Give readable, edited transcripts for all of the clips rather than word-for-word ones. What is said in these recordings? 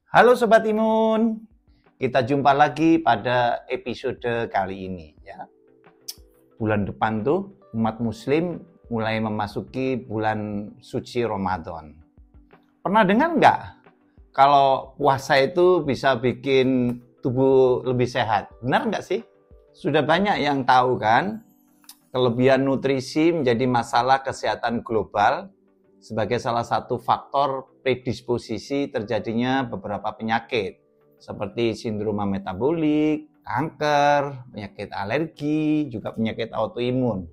Halo Sobat Imun, kita jumpa lagi pada episode kali ini ya. Bulan depan tuh umat muslim mulai memasuki bulan suci Ramadan. Pernah dengar nggak kalau puasa itu bisa bikin tubuh lebih sehat? Benar nggak sih? Sudah banyak yang tahu kan, kelebihan nutrisi menjadi masalah kesehatan global sebagai salah satu faktor predisposisi terjadinya beberapa penyakit seperti sindroma metabolik, kanker, penyakit alergi, juga penyakit autoimun.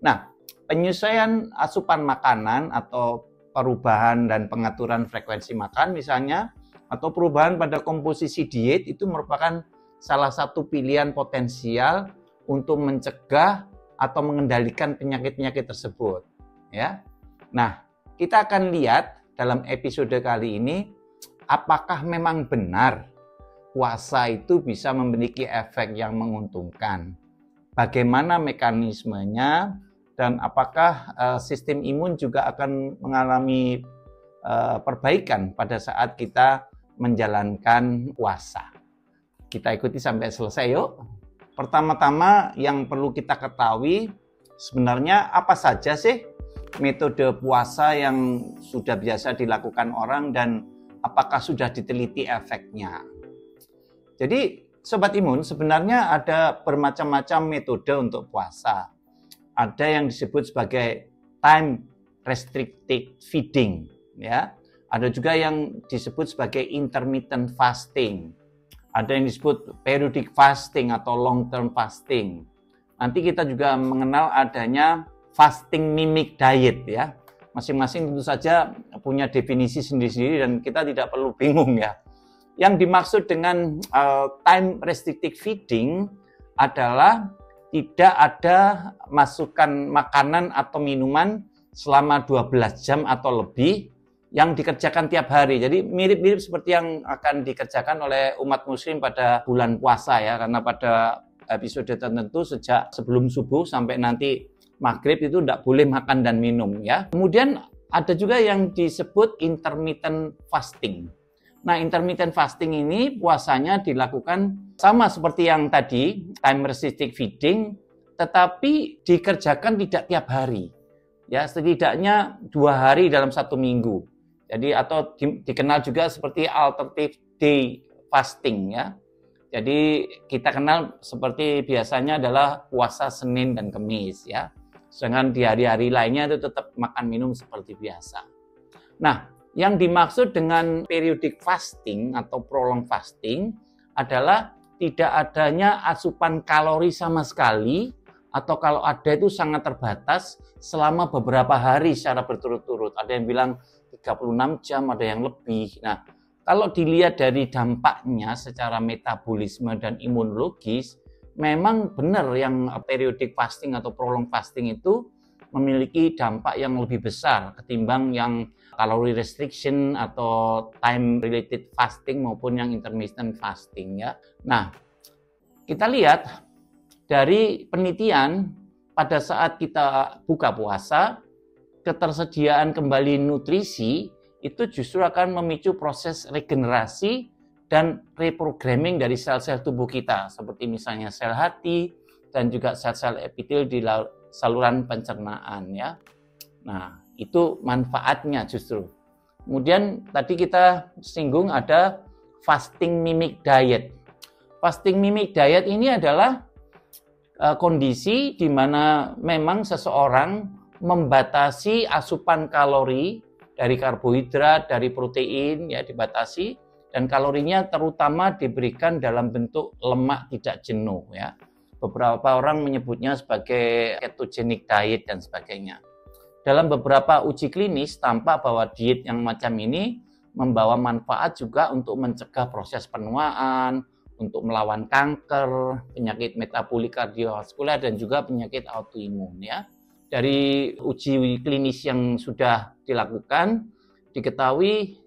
Nah, penyesuaian asupan makanan atau perubahan dan pengaturan frekuensi makan misalnya, atau perubahan pada komposisi diet itu merupakan salah satu pilihan potensial untuk mencegah atau mengendalikan penyakit-penyakit tersebut. Ya, nah kita akan lihat dalam episode kali ini apakah memang benar puasa itu bisa memiliki efek yang menguntungkan. Bagaimana mekanismenya dan apakah sistem imun juga akan mengalami perbaikan pada saat kita menjalankan puasa. Kita ikuti sampai selesai yuk. Pertama-tama yang perlu kita ketahui sebenarnya apa saja sih metode puasa yang sudah biasa dilakukan orang dan apakah sudah diteliti efeknya. Jadi Sobat Imun, sebenarnya ada bermacam-macam metode untuk puasa. Ada yang disebut sebagai time restricted feeding, ya. Ada juga yang disebut sebagai intermittent fasting. Ada yang disebut periodic fasting atau long term fasting. Nanti kita juga mengenal adanya fasting mimic diet ya. Masing-masing tentu saja punya definisi sendiri-sendiri dan kita tidak perlu bingung ya. Yang dimaksud dengan time restricted feeding adalah tidak ada masukan makanan atau minuman selama 12 jam atau lebih yang dikerjakan tiap hari. Jadi mirip-mirip seperti yang akan dikerjakan oleh umat muslim pada bulan puasa ya, karena pada episode tertentu sejak sebelum subuh sampai nanti maghrib itu tidak boleh makan dan minum ya. Kemudian ada juga yang disebut intermittent fasting. Nah, intermittent fasting ini puasanya dilakukan sama seperti yang tadi, time restricted feeding, tetapi dikerjakan tidak tiap hari. Ya, setidaknya 2 hari dalam 1 minggu. Jadi atau dikenal juga seperti alternative day fasting ya. Jadi kita kenal seperti biasanya adalah puasa Senin dan Kamis ya. Sedangkan di hari-hari lainnya itu tetap makan minum seperti biasa. Nah, yang dimaksud dengan periodic fasting atau prolonged fasting adalah tidak adanya asupan kalori sama sekali, atau kalau ada itu sangat terbatas selama beberapa hari secara berturut-turut. Ada yang bilang 36 jam, ada yang lebih. Nah, kalau dilihat dari dampaknya secara metabolisme dan imunologis, memang benar yang periodic fasting atau prolonged fasting itu memiliki dampak yang lebih besar ketimbang yang calorie restriction atau time related fasting maupun yang intermittent fasting ya. Nah, kita lihat dari penelitian pada saat kita buka puasa, ketersediaan kembali nutrisi itu justru akan memicu proses regenerasi dan reprogramming dari sel-sel tubuh kita, seperti misalnya sel hati dan juga sel-sel epitel di saluran pencernaan ya. Nah, itu manfaatnya justru. Kemudian tadi kita singgung ada fasting mimic diet. Fasting mimic diet ini adalah kondisi di mana memang seseorang membatasi asupan kalori dari karbohidrat, dari protein ya dibatasi, dan kalorinya terutama diberikan dalam bentuk lemak tidak jenuh ya. Beberapa orang menyebutnya sebagai ketogenic diet dan sebagainya. Dalam beberapa uji klinis tampak bahwa diet yang macam ini membawa manfaat juga untuk mencegah proses penuaan, untuk melawan kanker, penyakit metabolik kardiovaskular dan juga penyakit autoimun ya. Dari uji klinis yang sudah dilakukan diketahui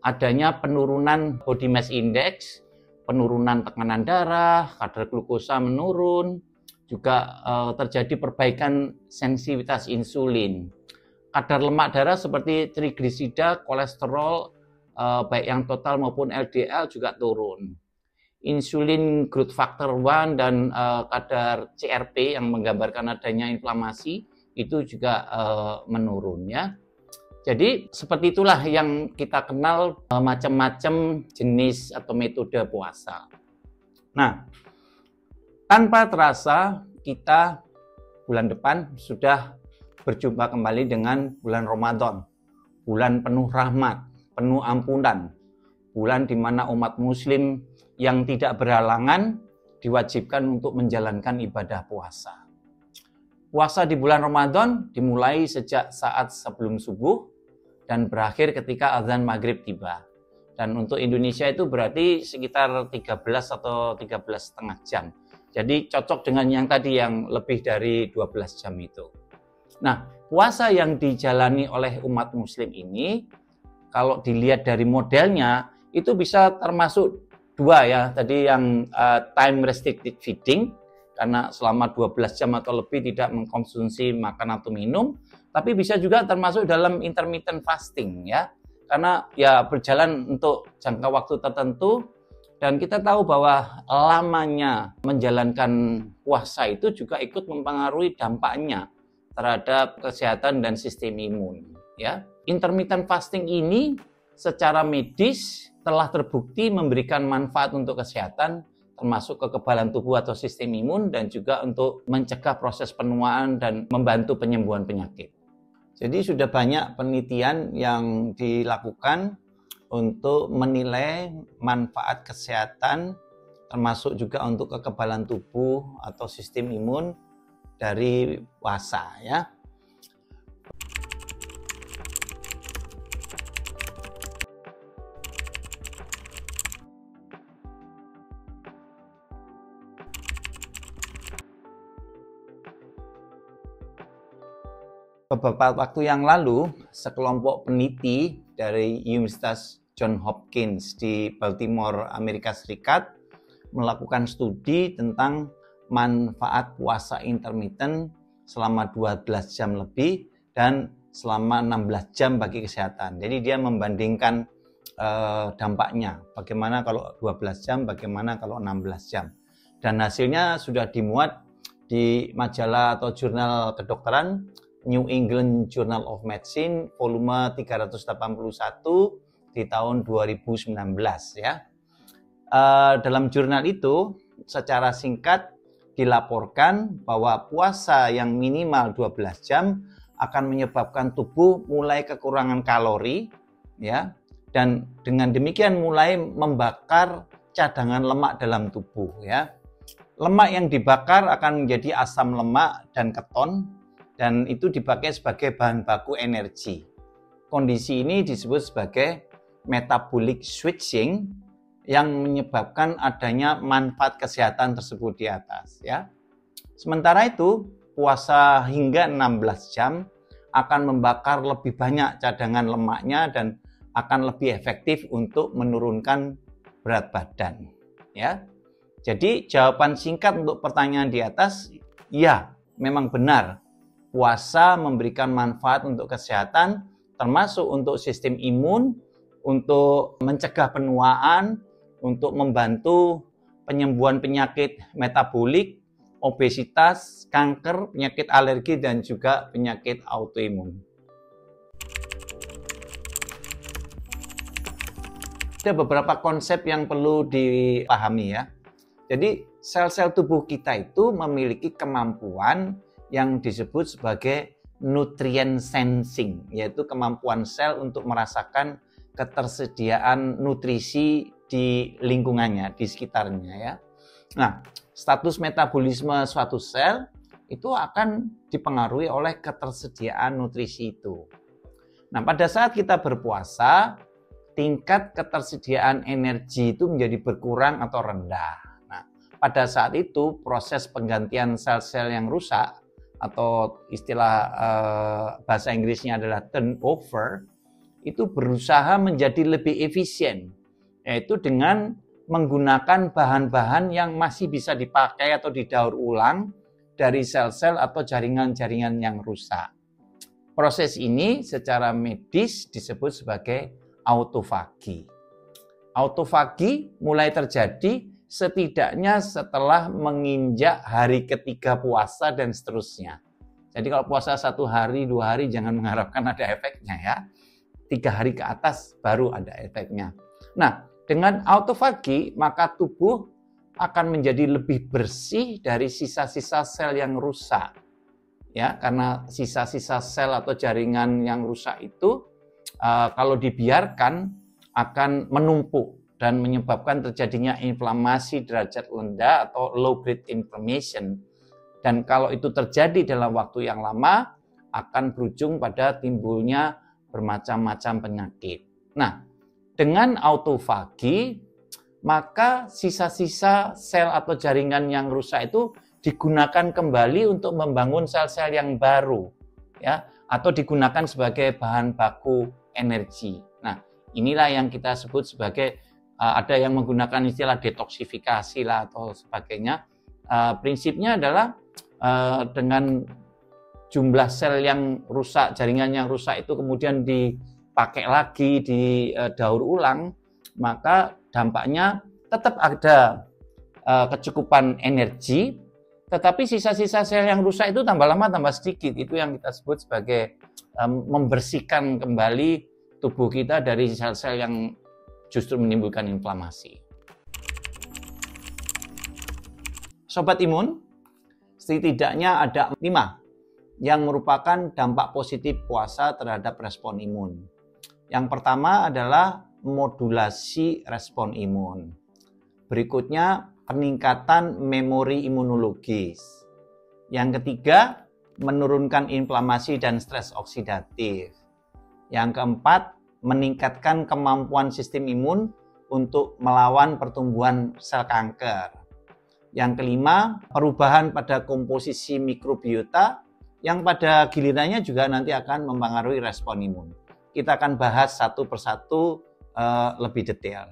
adanya penurunan body mass index, penurunan tekanan darah, kadar glukosa menurun, juga terjadi perbaikan sensitivitas insulin. Kadar lemak darah seperti trigliserida, kolesterol, baik yang total maupun LDL juga turun. Insulin growth factor 1 dan kadar CRP yang menggambarkan adanya inflamasi itu juga menurun ya. Jadi seperti itulah yang kita kenal macam-macam jenis atau metode puasa. Nah, tanpa terasa kita bulan depan sudah berjumpa kembali dengan bulan Ramadan. Bulan penuh rahmat, penuh ampunan. Bulan di mana umat muslim yang tidak berhalangan diwajibkan untuk menjalankan ibadah puasa. Puasa di bulan Ramadan dimulai sejak saat sebelum subuh dan berakhir ketika azan maghrib tiba. Dan untuk Indonesia itu berarti sekitar 13 atau 13,5 jam. Jadi cocok dengan yang tadi yang lebih dari 12 jam itu. Nah, puasa yang dijalani oleh umat muslim ini, kalau dilihat dari modelnya, itu bisa termasuk dua ya, tadi yang time restricted feeding, karena selama 12 jam atau lebih tidak mengkonsumsi makan atau minum, tapi bisa juga termasuk dalam intermittent fasting ya, karena ya berjalan untuk jangka waktu tertentu, dan kita tahu bahwa lamanya menjalankan puasa itu juga ikut mempengaruhi dampaknya terhadap kesehatan dan sistem imun ya. Intermittent fasting ini secara medis telah terbukti memberikan manfaat untuk kesehatan, termasuk kekebalan tubuh atau sistem imun, dan juga untuk mencegah proses penuaan dan membantu penyembuhan penyakit. Jadi sudah banyak penelitian yang dilakukan untuk menilai manfaat kesehatan, termasuk juga untuk kekebalan tubuh atau sistem imun dari puasa ya. Beberapa waktu yang lalu, sekelompok peneliti dari Universitas Johns Hopkins di Baltimore, Amerika Serikat, melakukan studi tentang manfaat puasa intermittent selama 12 jam lebih dan selama 16 jam bagi kesehatan. Jadi dia membandingkan dampaknya, bagaimana kalau 12 jam, bagaimana kalau 16 jam. Dan hasilnya sudah dimuat di majalah atau jurnal kedokteran New England Journal of Medicine volume 381 di tahun 2019 ya. Dalam jurnal itu secara singkat dilaporkan bahwa puasa yang minimal 12 jam akan menyebabkan tubuh mulai kekurangan kalori ya, dan dengan demikian mulai membakar cadangan lemak dalam tubuh ya. Lemak yang dibakar akan menjadi asam lemak dan keton, dan itu dipakai sebagai bahan baku energi. Kondisi ini disebut sebagai metabolic switching yang menyebabkan adanya manfaat kesehatan tersebut di atas ya. Sementara itu, puasa hingga 16 jam akan membakar lebih banyak cadangan lemaknya dan akan lebih efektif untuk menurunkan berat badan ya. Jadi jawaban singkat untuk pertanyaan di atas, ya memang benar. Puasa memberikan manfaat untuk kesehatan, termasuk untuk sistem imun, untuk mencegah penuaan, untuk membantu penyembuhan penyakit metabolik, obesitas, kanker, penyakit alergi, dan juga penyakit autoimun. Ada beberapa konsep yang perlu dipahami ya. Jadi sel-sel tubuh kita itu memiliki kemampuan yang disebut sebagai nutrient sensing, yaitu kemampuan sel untuk merasakan ketersediaan nutrisi di lingkungannya, di sekitarnya ya. Nah, status metabolisme suatu sel itu akan dipengaruhi oleh ketersediaan nutrisi itu. Nah, pada saat kita berpuasa, tingkat ketersediaan energi itu menjadi berkurang atau rendah. Nah, pada saat itu proses penggantian sel-sel yang rusak, atau istilah bahasa Inggrisnya adalah turnover, itu berusaha menjadi lebih efisien, yaitu dengan menggunakan bahan-bahan yang masih bisa dipakai atau didaur ulang dari sel-sel atau jaringan-jaringan yang rusak. Proses ini secara medis disebut sebagai autofagi. Autofagi mulai terjadi setidaknya setelah menginjak hari ketiga puasa dan seterusnya. Jadi kalau puasa 1 hari, 2 hari jangan mengharapkan ada efeknya ya. 3 hari ke atas baru ada efeknya. Nah, dengan autofagi maka tubuh akan menjadi lebih bersih dari sisa-sisa sel yang rusak. Ya, karena sisa-sisa sel atau jaringan yang rusak itu kalau dibiarkan akan menumpuk dan menyebabkan terjadinya inflamasi derajat rendah atau low grade inflammation. Dan kalau itu terjadi dalam waktu yang lama, akan berujung pada timbulnya bermacam-macam penyakit. Nah, dengan autofagi, maka sisa-sisa sel atau jaringan yang rusak itu digunakan kembali untuk membangun sel-sel yang baru, ya, atau digunakan sebagai bahan baku energi. Nah, inilah yang kita sebut sebagai ada yang menggunakan istilah detoksifikasi lah atau sebagainya. Prinsipnya adalah dengan jumlah sel yang rusak, jaringan yang rusak itu kemudian dipakai lagi, didaur ulang, maka dampaknya tetap ada kecukupan energi, tetapi sisa-sisa sel yang rusak itu tambah lama tambah sedikit. Itu yang kita sebut sebagai membersihkan kembali tubuh kita dari sel-sel yang justru menimbulkan inflamasi. Sobat imun, setidaknya ada 5 yang merupakan dampak positif puasa terhadap respon imun. Yang pertama adalah modulasi respon imun. Berikutnya, peningkatan memori imunologis. Yang ketiga, menurunkan inflamasi dan stres oksidatif. Yang keempat, meningkatkan kemampuan sistem imun untuk melawan pertumbuhan sel kanker. Yang kelima, perubahan pada komposisi mikrobiota yang pada gilirannya juga nanti akan mempengaruhi respon imun. Kita akan bahas satu persatu lebih detail.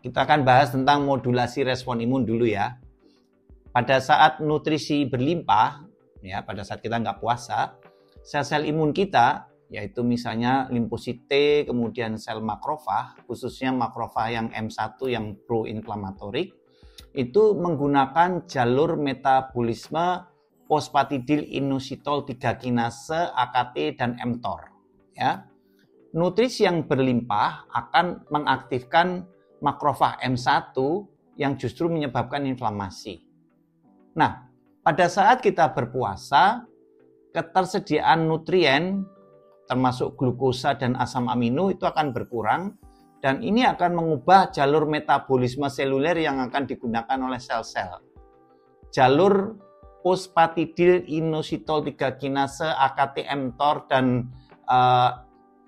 Kita akan bahas tentang modulasi respon imun dulu ya. Pada saat nutrisi berlimpah, ya pada saat kita nggak puasa, sel-sel imun kita, yaitu misalnya limfosit T, kemudian sel makrofag, khususnya makrofag yang M1 yang pro-inflamatorik, itu menggunakan jalur metabolisme fosfatidil-inositol 3 kinase, AKT, dan mTOR. Ya. Nutrisi yang berlimpah akan mengaktifkan makrofag M1 yang justru menyebabkan inflamasi. Nah, pada saat kita berpuasa, ketersediaan nutrien termasuk glukosa dan asam amino itu akan berkurang dan ini akan mengubah jalur metabolisme seluler yang akan digunakan oleh sel-sel. Jalur fosfatidil-inositol 3 kinase, AKT, mTOR dan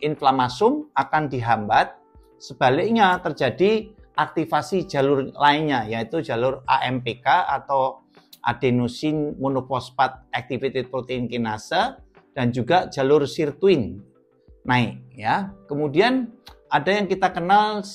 inflamasum akan dihambat. Sebaliknya terjadi aktivasi jalur lainnya yaitu jalur AMPK atau adenosine monofosfat activated protein kinase dan juga jalur sirtuin naik ya. Kemudian ada yang kita kenal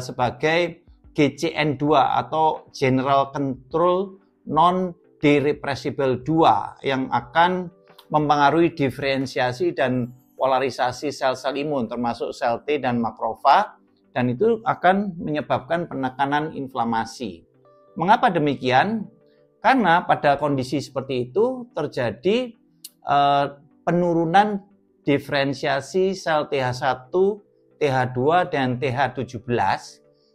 sebagai GCN2 atau General Control Non-Derepressible 2 yang akan mempengaruhi diferensiasi dan polarisasi sel-sel imun termasuk sel T dan makrofag dan itu akan menyebabkan penekanan inflamasi. Mengapa demikian? Karena pada kondisi seperti itu terjadi penurunan diferensiasi sel TH1, TH2 dan TH17.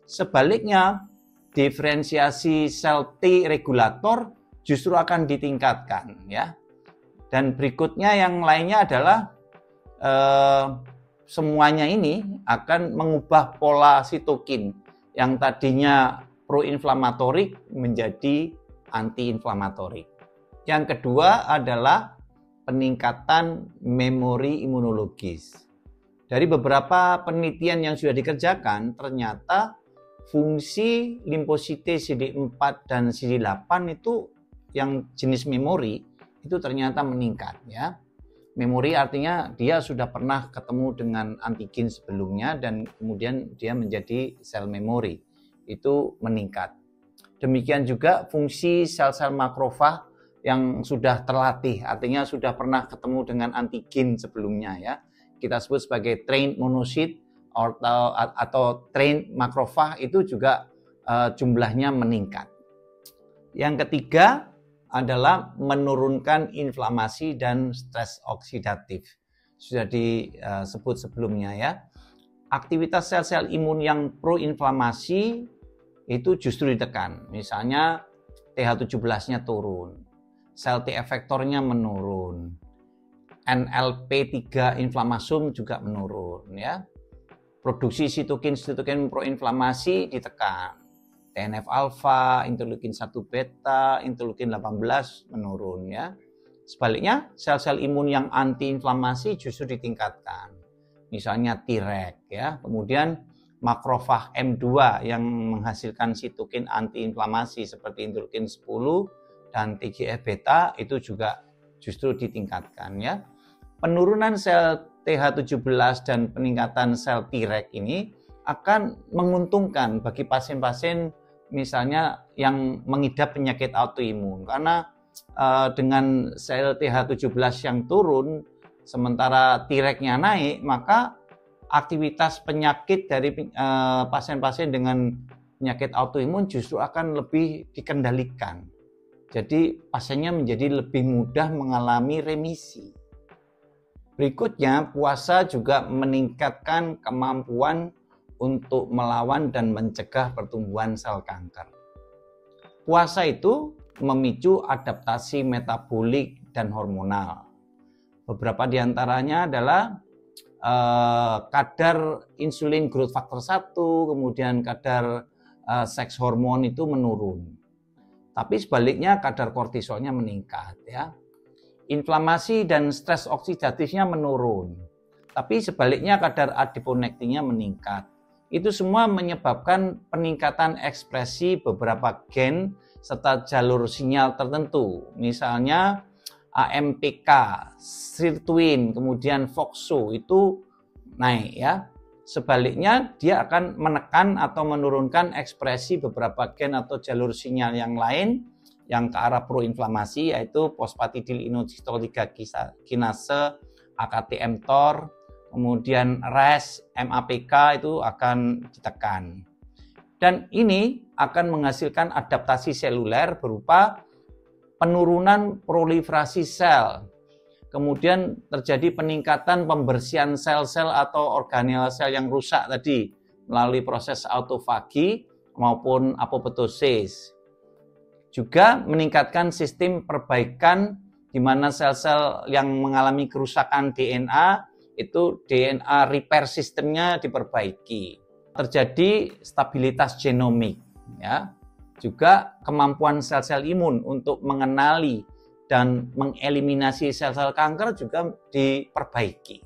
Sebaliknya, diferensiasi sel T regulator justru akan ditingkatkan ya. Dan berikutnya yang lainnya adalah semuanya ini akan mengubah pola sitokin yang tadinya proinflamatorik menjadi antiinflamatorik. Yang kedua adalah peningkatan memori imunologis. Dari beberapa penelitian yang sudah dikerjakan, ternyata fungsi limfosit CD4 dan CD8 itu yang jenis memori itu ternyata meningkat ya. Memori artinya dia sudah pernah ketemu dengan antigen sebelumnya dan kemudian dia menjadi sel memori. Itu meningkat. Demikian juga fungsi sel-sel makrofag yang sudah terlatih, artinya sudah pernah ketemu dengan antigen sebelumnya ya. Kita sebut sebagai trained monocyte atau trained makrofag itu juga jumlahnya meningkat. Yang ketiga adalah menurunkan inflamasi dan stres oksidatif. Sudah disebut sebelumnya ya. Aktivitas sel-sel imun yang proinflamasi itu justru ditekan. Misalnya TH17-nya turun, sel T efektornya menurun, NLP3 inflamasum juga menurun ya. Produksi sitokin proinflamasi ditekan. TNF alfa, interleukin 1 beta, interleukin 18 menurun ya. Sebaliknya, sel-sel imun yang antiinflamasi justru ditingkatkan. Misalnya Treg ya. Kemudian makrofag M2 yang menghasilkan sitokin antiinflamasi seperti interleukin 10 dan TGF beta itu juga justru ditingkatkan ya. Penurunan sel TH17 dan peningkatan sel Treg ini akan menguntungkan bagi pasien-pasien misalnya yang mengidap penyakit autoimun, karena dengan sel TH17 yang turun sementara Treg-nya naik, maka aktivitas penyakit dari pasien-pasien dengan penyakit autoimun justru akan lebih dikendalikan. Jadi pasiennya menjadi lebih mudah mengalami remisi. Berikutnya, puasa juga meningkatkan kemampuan untuk melawan dan mencegah pertumbuhan sel kanker. Puasa itu memicu adaptasi metabolik dan hormonal. Beberapa di antaranya adalah kadar insulin growth factor 1, kemudian kadar seks hormon itu menurun. Tapi sebaliknya kadar kortisolnya meningkat ya. Inflamasi dan stres oksidatifnya menurun. Tapi sebaliknya kadar adiponektinnya meningkat. Itu semua menyebabkan peningkatan ekspresi beberapa gen serta jalur sinyal tertentu. Misalnya AMPK, sirtuin, kemudian FOXO itu naik ya. Sebaliknya dia akan menekan atau menurunkan ekspresi beberapa gen atau jalur sinyal yang lain yang ke arah proinflamasi, yaitu fosfatidilinositol 3 kinase, AKT-mTOR, kemudian RAS, MAPK itu akan ditekan. Dan ini akan menghasilkan adaptasi seluler berupa penurunan proliferasi sel. Kemudian terjadi peningkatan pembersihan sel-sel atau organel sel yang rusak tadi melalui proses autofagi maupun apoptosis. Juga meningkatkan sistem perbaikan di mana sel-sel yang mengalami kerusakan DNA itu DNA repair sistemnya diperbaiki. Terjadi stabilitas genomik ya. Juga kemampuan sel-sel imun untuk mengenali dan mengeliminasi sel-sel kanker juga diperbaiki.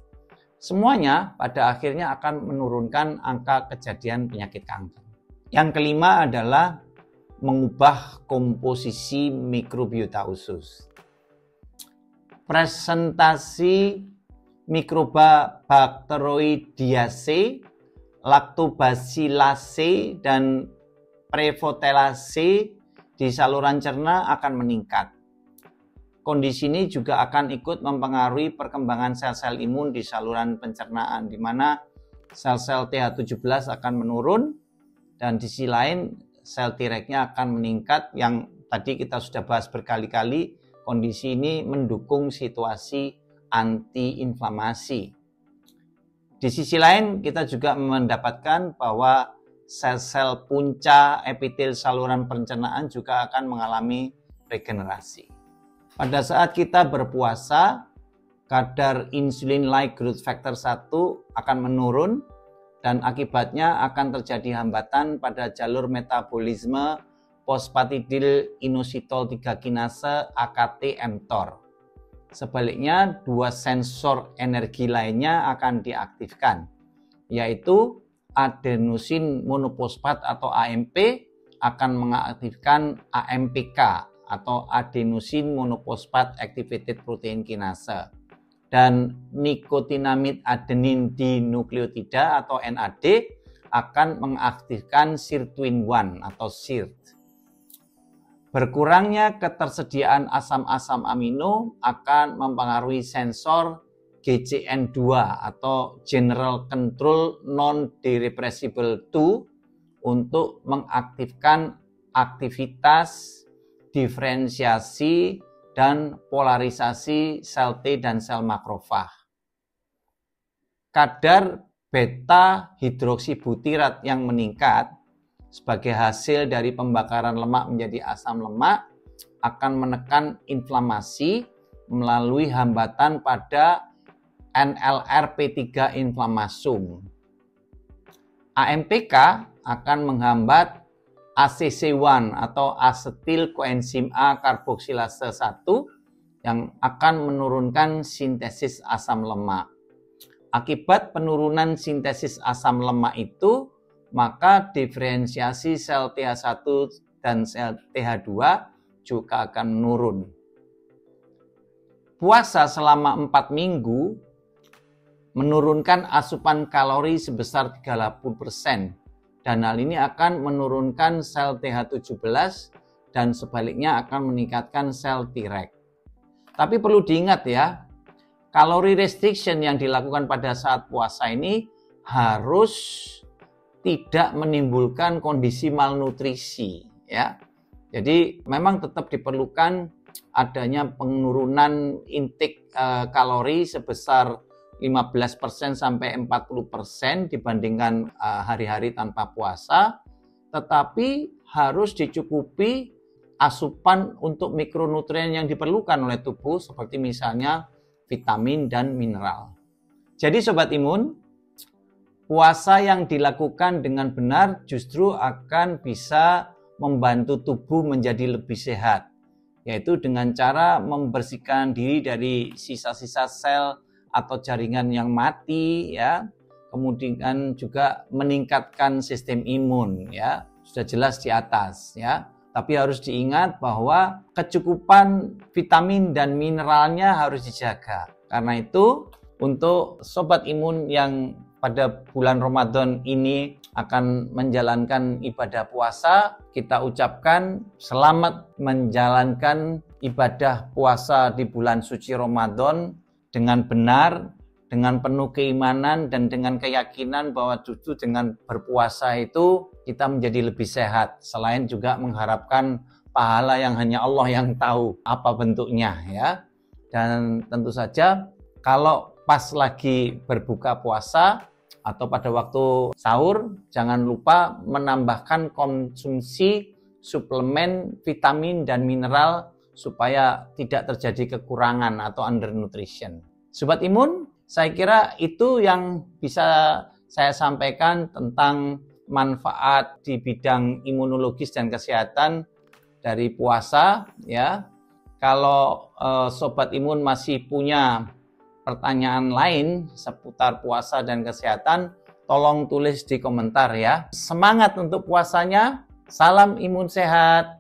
Semuanya pada akhirnya akan menurunkan angka kejadian penyakit kanker. Yang kelima adalah mengubah komposisi mikrobiota usus. Presentasi mikroba Bacteroideaceae, Lactobacillase, dan Prevotellase di saluran cerna akan meningkat. Kondisi ini juga akan ikut mempengaruhi perkembangan sel-sel imun di saluran pencernaan, di mana sel-sel TH17 akan menurun dan di sisi lain sel Treg-nya akan meningkat, yang tadi kita sudah bahas berkali-kali. Kondisi ini mendukung situasi antiinflamasi. Di sisi lain kita juga mendapatkan bahwa sel-sel punca epitel saluran pencernaan juga akan mengalami regenerasi. Pada saat kita berpuasa, kadar insulin-like growth factor 1 akan menurun dan akibatnya akan terjadi hambatan pada jalur metabolisme fosfatidilinositol 3 kinase AKT-mTOR. Sebaliknya, dua sensor energi lainnya akan diaktifkan, yaitu adenosin monofosfat atau AMP akan mengaktifkan AMPK atau adenosine monofosfat activated protein kinase, dan nikotinamid adenin dinukleotida atau NAD akan mengaktifkan sirtuin-1 atau SIRT. Berkurangnya ketersediaan asam-asam amino akan mempengaruhi sensor GCN2 atau General Control Non-Derepressible 2 untuk mengaktifkan aktivitas, diferensiasi, dan polarisasi sel T dan sel makrofag. Kadar beta hidroksibutirat yang meningkat sebagai hasil dari pembakaran lemak menjadi asam lemak akan menekan inflamasi melalui hambatan pada NLRP3 inflamasum. AMPK akan menghambat ACC1 atau asetil koenzim A karboksilase 1 yang akan menurunkan sintesis asam lemak. Akibat penurunan sintesis asam lemak itu, maka diferensiasi sel TH1 dan sel TH2 juga akan menurun. Puasa selama 4 minggu menurunkan asupan kalori sebesar 30%. Dan hal ini akan menurunkan sel TH17 dan sebaliknya akan meningkatkan sel Treg. Tapi perlu diingat ya, kalori restriction yang dilakukan pada saat puasa ini harus tidak menimbulkan kondisi malnutrisi ya. Jadi memang tetap diperlukan adanya penurunan intake kalori sebesar 15% sampai 40% dibandingkan hari-hari tanpa puasa, tetapi harus dicukupi asupan untuk mikronutrien yang diperlukan oleh tubuh seperti misalnya vitamin dan mineral. Jadi sobat imun, puasa yang dilakukan dengan benar justru akan bisa membantu tubuh menjadi lebih sehat, yaitu dengan cara membersihkan diri dari sisa-sisa sel atau jaringan yang mati ya, kemudian juga meningkatkan sistem imun ya, sudah jelas di atas ya. Tapi harus diingat bahwa kecukupan vitamin dan mineralnya harus dijaga. Karena itu untuk sobat imun yang pada bulan Ramadan ini akan menjalankan ibadah puasa, kita ucapkan selamat menjalankan ibadah puasa di bulan suci Ramadan dengan benar, dengan penuh keimanan dan dengan keyakinan bahwa justru dengan berpuasa itu kita menjadi lebih sehat. Selain juga mengharapkan pahala yang hanya Allah yang tahu apa bentuknya ya. Dan tentu saja kalau pas lagi berbuka puasa atau pada waktu sahur, jangan lupa menambahkan konsumsi suplemen vitamin dan mineral supaya tidak terjadi kekurangan atau undernutrition. Sobat imun, saya kira itu yang bisa saya sampaikan tentang manfaat di bidang imunologis dan kesehatan dari puasa ya. Kalau sobat imun masih punya pertanyaan lain seputar puasa dan kesehatan, tolong tulis di komentar ya. Semangat untuk puasanya. Salam imun sehat.